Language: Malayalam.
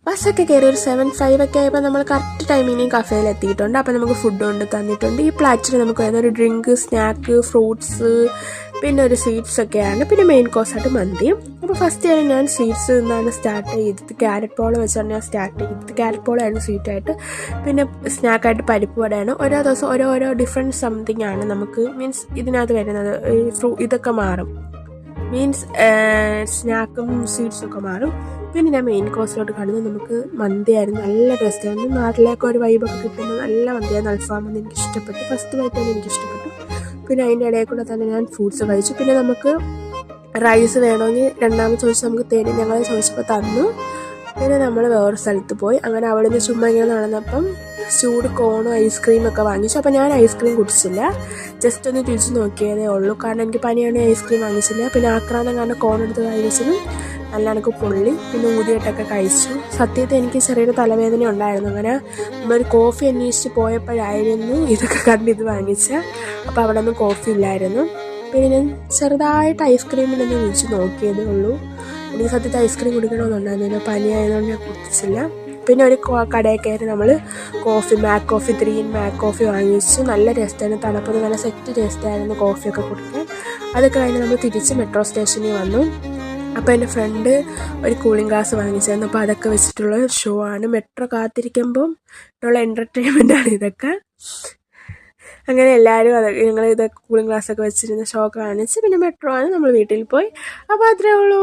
ബസ്സൊക്കെ കയറി ഒരു 7:05 ഒക്കെ ആയപ്പോൾ നമ്മൾ കറക്റ്റ് ടൈമിന് കഫേയിൽ എത്തിയിട്ടുണ്ട്. അപ്പോൾ നമുക്ക് ഫുഡ് കൊണ്ട് തന്നിട്ടുണ്ട്. ഈ പ്ലാറ്റിൽ നമുക്ക് വരുന്ന ഒരു ഡ്രിങ്ക്, സ്നാക്ക്, ഫ്രൂട്ട്സ്, പിന്നെ ഒരു സ്വീറ്റ്സ് ഒക്കെയാണ്. പിന്നെ മെയിൻ കോഴ്സായിട്ട് മന്തി. അപ്പോൾ ഫസ്റ്റ് ടൈം ഞാൻ സ്വീറ്റ്സ് നിന്നാണ് സ്റ്റാർട്ട് ചെയ്തത്. ക്യാരറ്റ് പോള വെച്ചാണ് ഞാൻ സ്റ്റാർട്ട് ചെയ്തത്. ക്യാരറ്റ് പോളയായിരുന്നു സ്വീറ്റായിട്ട്. പിന്നെ സ്നാക്കായിട്ട് പരിപ്പ് വടയാണ്. ഓരോ ദിവസം ഓരോ ഡിഫറെൻറ്റ് സംതിങ് ആണ് നമുക്ക് മീൻസ് ഇതിനകത്ത് വരുന്നത്. ഇതൊക്കെ മാറും, മീൻസ് സ്നാക്കും സ്വീറ്റ്സും ഒക്കെ മാറും. പിന്നെ ഞാൻ മെയിൻ കോഴ്സിലോട്ട് കാണുന്നത് നമുക്ക് മന്തിയായിരുന്നു. നല്ല ടേസ്റ്റായിരുന്നു. നാട്ടിലേക്ക് ഒരു വൈബൊക്കെ കിട്ടുന്ന നല്ല മന്തിയായിരുന്നു. അൽഫാം എന്ന് എനിക്ക് ഇഷ്ടപ്പെട്ടു. ഫസ്റ്റ് ബൈറ്റ് തന്നെ എനിക്ക് ഇഷ്ടപ്പെട്ടു. പിന്നെ അതിൻ്റെ ഇടയിൽ കൂടെ തന്നെ ഞാൻ ഫ്രൂട്ട്സ് കഴിച്ചു. പിന്നെ നമുക്ക് റൈസ് വേണമെങ്കിൽ രണ്ടാമത് ചോദിച്ചാൽ നമുക്ക് തേന് ഞങ്ങൾ ചോദിച്ചപ്പോൾ തന്നു. പിന്നെ നമ്മൾ വേറൊരു സ്ഥലത്ത് പോയി. അങ്ങനെ അവിടെ നിന്ന് ചുമ്മാ ഇങ്ങനെ നടന്നപ്പം ചൂട് കോണും ഐസ്ക്രീമൊക്കെ വാങ്ങിച്ചു. അപ്പോൾ ഞാൻ ഐസ്ക്രീം കുടിച്ചില്ല, ജസ്റ്റ് ഒന്ന് രുചി നോക്കിയതേ ഉള്ളൂ. കാരണം എനിക്ക് പനിയാണ്, ഐസ്ക്രീം വാങ്ങിച്ചില്ല. പിന്നെ ആക്രാന്തം കാരണം കോണെടുത്ത് കഴിച്ചതും നല്ല എനിക്ക് പൊള്ളി. പിന്നെ ഊതിയിട്ടൊക്കെ കഴിച്ചു. സത്യത്തിൽ എനിക്ക് ചെറിയൊരു തലവേദന ഉണ്ടായിരുന്നു. അങ്ങനെ നമ്മളൊരു കോഫി അന്വേഷിച്ച് പോയപ്പോഴായിരുന്നു ഇതൊക്കെ കണ്ട് ഇത് വാങ്ങിച്ചത്. അപ്പോൾ അവിടെ ഒന്നും കോഫി ഇല്ലായിരുന്നു. പിന്നെ ഞാൻ ചെറുതായിട്ട് ഐസ്ക്രീമിനൊന്ന് രുചി നോക്കിയതേ ഉള്ളൂ. എനിക്ക് സത്യത്തിൽ ഐസ്ക്രീം കുടിക്കണമെന്നുണ്ടായിരുന്നു. പനി ആയതുകൊണ്ട് ഞാൻ കുടിച്ചില്ല. പിന്നെ ഒരു കടയിൽ കയറി നമ്മൾ Mac coffee 3 in Mac coffee വാങ്ങിച്ചു. നല്ല ടേസ്റ്റായിരുന്നു. തണുപ്പത് നല്ല സെറ്റ് ടേസ്റ്റായിരുന്നു കോഫിയൊക്കെ കുടിക്കാൻ. അതൊക്കെ കഴിഞ്ഞ് നമ്മൾ തിരിച്ച് മെട്രോ സ്റ്റേഷനിൽ വന്നു. അപ്പോൾ എൻ്റെ ഫ്രണ്ട് ഒരു കൂളിംഗ് ഗ്ലാസ് വാങ്ങിച്ചായിരുന്നു. അപ്പോൾ അതൊക്കെ വെച്ചിട്ടുള്ള ഷോ ആണ്. മെട്രോ കാത്തിരിക്കുമ്പം ഉള്ള എൻ്റർടൈൻമെൻറ്റാണ് ഇതൊക്കെ. അങ്ങനെ എല്ലാവരും ഞങ്ങൾ ഇതൊക്കെ കൂളിംഗ് ഗ്ലാസ്സൊക്കെ വെച്ചിരുന്ന ഷോ കാണിച്ച് പിന്നെ മെട്രോ ആണ് നമ്മൾ വീട്ടിൽ പോയി. അപ്പോൾ അത്രേ ഉള്ളൂ.